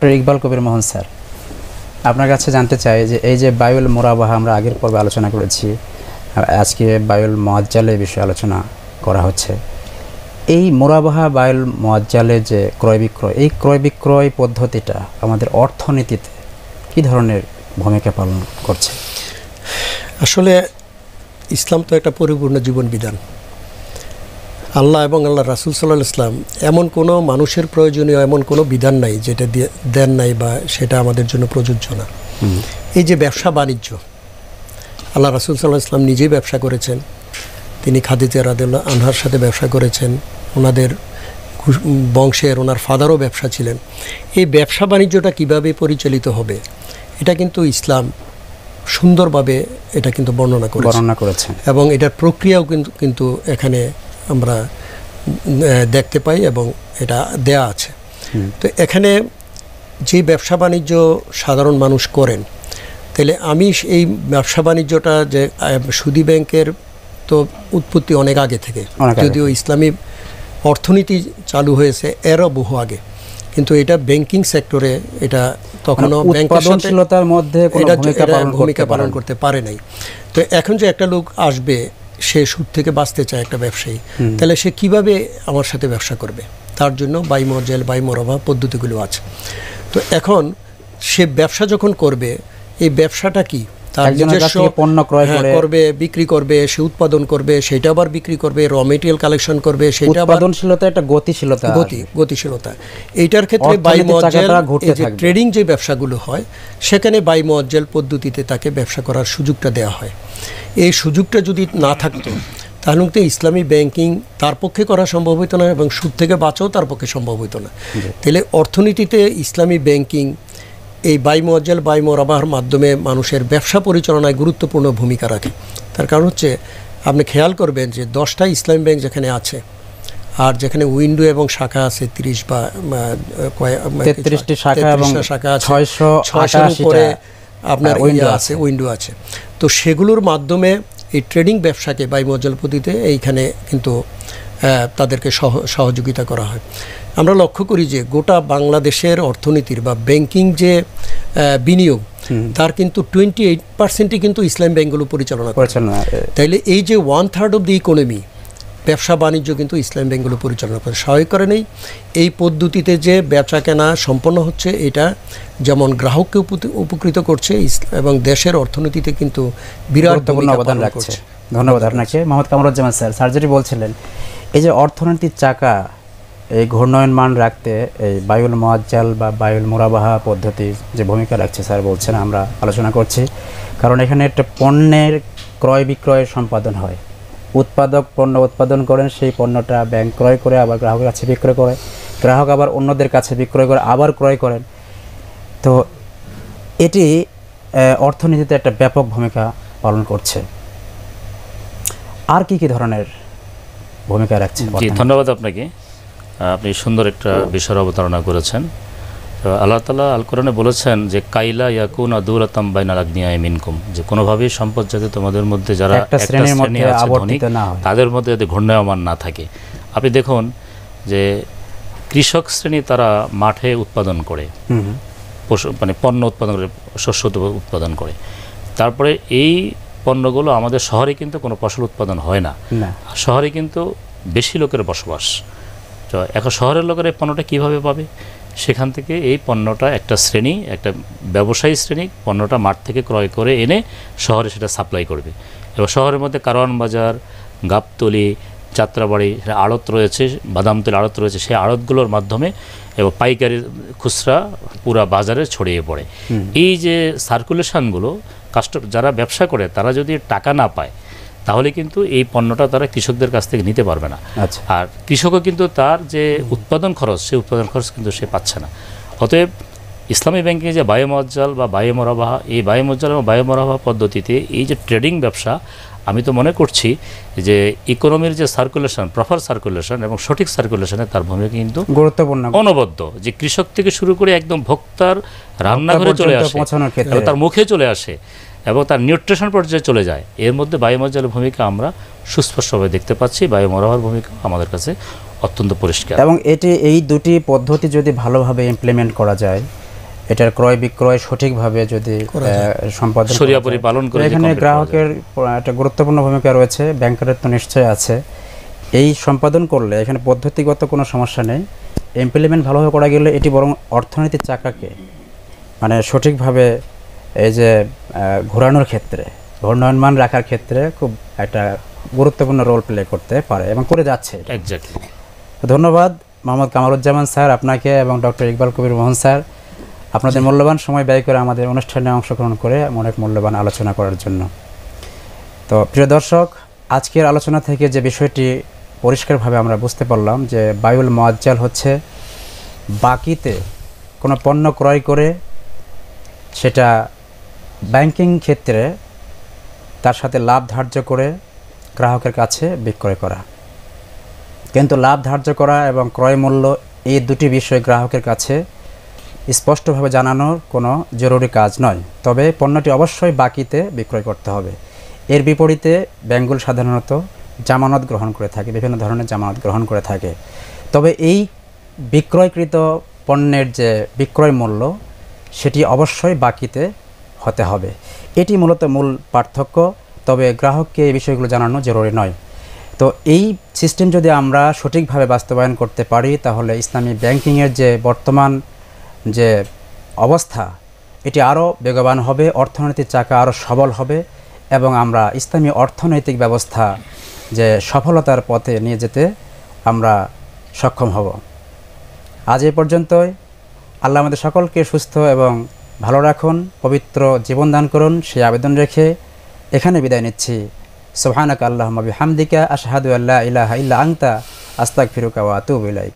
ইকবাল কবির মোহন sir, আপনার কাছে জানতে চাই যে এই যে বায়ুল মুরাবাহা আমরা আগের পর্বে আলোচনা করেছি, আজকে বায়ুল মুআজ্জালের বিষয়ে আলোচনা করা হচ্ছে। এই মুরাবাহা বায়ুল মুআজ্জালের যে ক্রয় বিক্রয়, এই ক্রয় বিক্রয় পদ্ধতিটা আমাদের অর্থনীতিতে কী ধরনের ভূমিকা পালন করছে? আসলে ইসলাম তো একটা পরিপূর্ণ জীবন বিধান। আল্লাহ এবং আল্লাহ রাসূল সাল্লাল্লাহু আলাইহি ওয়াসাল্লাম এমন কোনো মানুষের প্রয়োজনীয় এমন কোনো বিধান নাই যেটা দেন নাই বা সেটা আমাদের জন্য প্রযোজ্য না। এই যে ব্যবসা বাণিজ্য, আল্লাহ রাসূল সাল্লাল্লাহু আলাইহি ওয়াসাল্লাম নিজেই ব্যবসা করেছেন, তিনি খাদিজা রাদিয়াল্লাহু আনহার সাথে ব্যবসা করেছেন, ওনাদের বংশের ওনার ফাদারও ব্যবসা ছিলেন। এই ব্যবসা বাণিজ্যটা কিভাবে পরিচালিত হবে এটা কিন্তু ইসলাম সুন্দরভাবে এটা কিন্তু বর্ণনা করেছে এবং এটার প্রক্রিয়াও কিন্তু এখানে আমরা দেখতে পাই এবং এটা দেয়া আছে। তো এখানে যে ব্যবসা বাণিজ্য সাধারণ মানুষ করেন, তাহলে আমি এই ব্যবসা বাণিজ্যটা যে সুদী ব্যাংকের তো উৎপত্তি অনেক আগে থেকে, যদিও ইসলামী অর্থনীতি চালু হয়েছে এরও বহু আগে, কিন্তু এটা ব্যাংকিং সেক্টরে এটা তখনও উৎপাদনশীলতার মধ্যে কোনো ভূমিকা পালন করতে পারে নাই। তো এখন যে একটা লোক আসবে, সে সুদ থেকে বাঁচতে চায় একটা ব্যবসায়ী, তাহলে সে কিভাবে আমার সাথে ব্যবসা করবে? তার জন্য বাই মুআজ্জাল বাই মুরাবাহা পদ্ধতিগুলো আছে। তো এখন সে ব্যবসা যখন করবে, এই ব্যবসাটা কি তার নিজস্ব পণ্য ক্রয় করবে, বিক্রি করবে, সে উৎপাদন করবে, সেটা আবার বিক্রি করবে, র মেটেরিয়াল কালেকশন করবে, সেটা উৎপাদনশীলতা একটা গতিশীলতা। এইটার ক্ষেত্রে বাই মুআজ্জাল ট্রেডিং যে ব্যবসাগুলো হয়, সেখানে বাই মুআজ্জাল পদ্ধতিতে তাকে ব্যবসা করার সুযোগটা দেওয়া হয়। এই সুযোগটা যদি না থাকতো তাহলে কিন্তু ইসলামী ব্যাংকিং তার পক্ষে করা সম্ভব হতো না এবং সুদ থেকে বাঁচাও তার পক্ষে সম্ভব হতো না। তাহলে অর্থনীতিতে ইসলামী ব্যাংকিং এই বাই মুআজ্জাল বাই মুরাবাহার মাধ্যমে মানুষের ব্যবসা পরিচালনায় গুরুত্বপূর্ণ ভূমিকা রাখে। তার কারণ হচ্ছে, আপনি খেয়াল করবেন যে 10টা ইসলামী ব্যাংক যেখানে আছে, আর যেখানে উইন্ডো এবং শাখা আছে 30 বা 33টি শাখা এবং 600 উপরে আপনার উইন্ডো আছে। তো সেগুলোর মাধ্যমে এই ট্রেডিং ব্যবসাকে বাই মুআজ্জাল পদ্ধতিতে এইখানে কিন্তু তাদেরকে সহযোগিতা করা হয়। আমরা লক্ষ্য করি যে গোটা বাংলাদেশের অর্থনীতির বা ব্যাংকিং যে বিনিয়োগ, তার কিন্তু 28% কিন্তু ইসলাম ব্যাংকগুলো পরিচালনা করে। তাইলে এই যে 1/3 অব দি ইকোনমি ব্যবসা বাণিজ্য কিন্তু ইসলাম ব্যাংকগুলো পরিচালনা করে। স্বাভাবিক করে নেই এই পদ্ধতিতে যে বেচা কেনা সম্পন্ন হচ্ছে, এটা যেমন গ্রাহককে উপকৃত করছে এবং দেশের অর্থনীতিতে কিন্তু বিরাট অবদান রাখছে। ধন্যবাদ আপনাকে। মোহাম্মদ কামরুজ্জামান স্যার, সার্জারি বলছিলেন এই যে অর্থনীতির চাকা এই ঘূর্ণয়মান রাখতে এই বায়ুল মুআজ্জাল বা বায়ুল মুরাবাহা পদ্ধতি যে ভূমিকা রাখছে স্যার বলছেন, আমরা আলোচনা করছি। কারণ এখানে একটা পণ্যের ক্রয় বিক্রয়ের সম্পাদন হয়। উৎপাদক পণ্য উৎপাদন করেন, সেই পণ্যটা ব্যাংক ক্রয় করে আবার গ্রাহকের কাছে বিক্রয় করে, গ্রাহক আবার অন্যদের কাছে বিক্রয় করে আবার ক্রয় করেন। তো এটি অর্থনীতিতে একটা ব্যাপক ভূমিকা পালন করছে। আর কি কি ধরনের ভূমিকা রাখছে? ধন্যবাদ আপনাকে। আপনি সুন্দর একটা বিষয়ের অবতারণা করেছেন। তো আল্লাহ তাআলা আল কোরআনে বলেছেন যে কাইলা ইয়াকুনা দুলাতাম বাইনাল আগনিয়াই মিনকুম, যে কোনোভাবেই সম্পদ যাতে তোমাদের মধ্যে যারা একটা শ্রেণীর মধ্যে আবর্তিত না হয়, তাদের মধ্যে যাতে ঘূর্ণায়মান না থাকে। আপনি দেখুন যে কৃষক শ্রেণী তারা মাঠে উৎপাদন করে, মানে পণ্য উৎপাদন করে, শস্য উৎপাদন করে, তারপরে এই পণ্যগুলো আমাদের শহরে কিন্তু কোনো ফসল উৎপাদন হয় না। শহরে কিন্তু বেশি লোকের বসবাস। তো এখন শহরের লোকেরা এই পণ্যটা কীভাবে পাবে? সেখান থেকে এই পণ্যটা একটা শ্রেণী, একটা ব্যবসায়ী শ্রেণী পণ্যটা মাঠ থেকে ক্রয় করে এনে শহরে সেটা সাপ্লাই করবে। এবার শহরের মধ্যে কারওয়ান বাজার, গাবতলী, যাত্রাবাড়ি আড়ত রয়েছে, বাদামতলী আড়ত রয়েছে, সেই আড়তগুলোর মাধ্যমে এবং পাইকারি খুচরা পুরা বাজারে ছড়িয়ে পড়ে। এই যে সার্কুলেশনগুলো যারা ব্যবসা করে তারা যদি টাকা না পায়, তাহলে কিন্তু এই পণ্যটা তারা কৃষকদের কাছ থেকে নিতে পারবে না। আর কৃষকও কিন্তু তার যে উৎপাদন খরচ, সেই উৎপাদন খরচ কিন্তু সে পাচ্ছে না। অতএব ইসলামী ব্যাংকিং যে বায়ু মুআজ্জাল বা বায়ু মুরাবাহা, এই বায়ু মুআজ্জাল এবং বায়ু মুরাবাহা পদ্ধতিতে এই যে ট্রেডিং ব্যবসা, আমি তো মনে করছি যে ইকোনমির যে সার্কুলেশন, প্রপার সার্কুলেশন এবং সঠিক সার্কুলেশনে তার ভূমিকা কিন্তু গুরুত্বপূর্ণ, অনবদ্য। যে কৃষক থেকে শুরু করে একদম ভোক্তার রান্নাঘরে চলে আসে, তার মুখে চলে আসে এবং তার নিউট্রিশন পর্যায়ে চলে যায়, এর মধ্যে বায়ু মুআজ্জালের ভূমিকা আমরা সুস্পষ্টভাবে দেখতে পাচ্ছি। বায়ু মুরাবাহার ভূমিকা আমাদের কাছে অত্যন্ত পরিষ্কার। এবং এই দুটি পদ্ধতি যদি ভালোভাবে ইমপ্লিমেন্ট করা যায়, এটার ক্রয় বিক্রয় সঠিকভাবে যদি সম্পাদন করা শরিয়া যায়। পরিপালন করে যদি এখানে complete করা গ্রাহকের একটা গুরুত্বপূর্ণ ভূমিকা রয়েছে, ব্যাংকের তো নিশ্চয় আছে। এই সম্পাদন করলে এখানে পদ্ধতিগত কোনো সমস্যা নেই, ইমপ্লিমেন্ট ভালোভাবে করা গেলে এটি বরং অর্থনীতির চাকাকে মানে সঠিকভাবে এই যে ঘোরানোর ক্ষেত্রে, ঘূর্ণয়মান রাখার ক্ষেত্রে খুব একটা গুরুত্বপূর্ণ রোল প্লে করতে পারে এবং করে যাচ্ছে। এক্স্যাক্টলি। ধন্যবাদ মোহাম্মদ কামরুজ্জামান স্যার আপনাকে এবং ডক্টর ইকবাল কবির মোহন স্যার, আপনাদের মূল্যবান সময় ব্যয় করে আমাদের অনুষ্ঠানে অংশগ্রহণ করে অনেক মূল্যবান আলোচনা করার জন্য। তো প্রিয় দর্শক, আজকের আলোচনা থেকে যে বিষয়টি পরিষ্কারভাবে আমরা বুঝতে পারলাম যে বায়ুল মুআজ্জাল হচ্ছে বাকিতে কোনো পণ্য ক্রয় করে সেটা ব্যাংকিং ক্ষেত্রে তার সাথে লাভ ধার্য করে গ্রাহকের কাছে বিক্রয় করা। কিন্তু লাভ ধার্য করা এবং ক্রয় মূল্য এই দুটি বিষয় গ্রাহকের কাছে স্পষ্টভাবে জানানোর কোনো জরুরি কাজ নয়, তবে পণ্যটি অবশ্যই বাকিতে বিক্রয় করতে হবে। এর বিপরীতে ব্যাংকগুলো সাধারণত জামানত গ্রহণ করে থাকে, বিভিন্ন ধরনের জামানত গ্রহণ করে থাকে। তবে এই বিক্রয়কৃত পণ্যের যে বিক্রয় মূল্য সেটি অবশ্যই বাকিতে হতে হবে। এটি মূলত মূল পার্থক্য, তবে গ্রাহককে এই বিষয়গুলো জানানো জরুরি নয়। তো এই সিস্টেম যদি আমরা সঠিকভাবে বাস্তবায়ন করতে পারি তাহলে ইসলামী ব্যাংকিংয়ের যে বর্তমান যে অবস্থা এটি আরও বেগবান হবে, অর্থনৈতিক চাকা আরও সবল হবে এবং আমরা ইসলামী অর্থনৈতিক ব্যবস্থা যে সফলতার পথে নিয়ে যেতে আমরা সক্ষম হব। আজ এ পর্যন্তই। আল্লাহ আমাদের সকলকে সুস্থ এবং ভালো রাখুন, পবিত্র জীবন দান করুন, সেই আবেদন রেখে এখানে বিদায় নিচ্ছি। সুবহানাকা আল্লাহুম্মা বিহামদিকা আশহাদু আল্লা ইলাহা ইল্লা আনতা আস্তাগফিরুকা ওয়া আতুবু ইলাইক।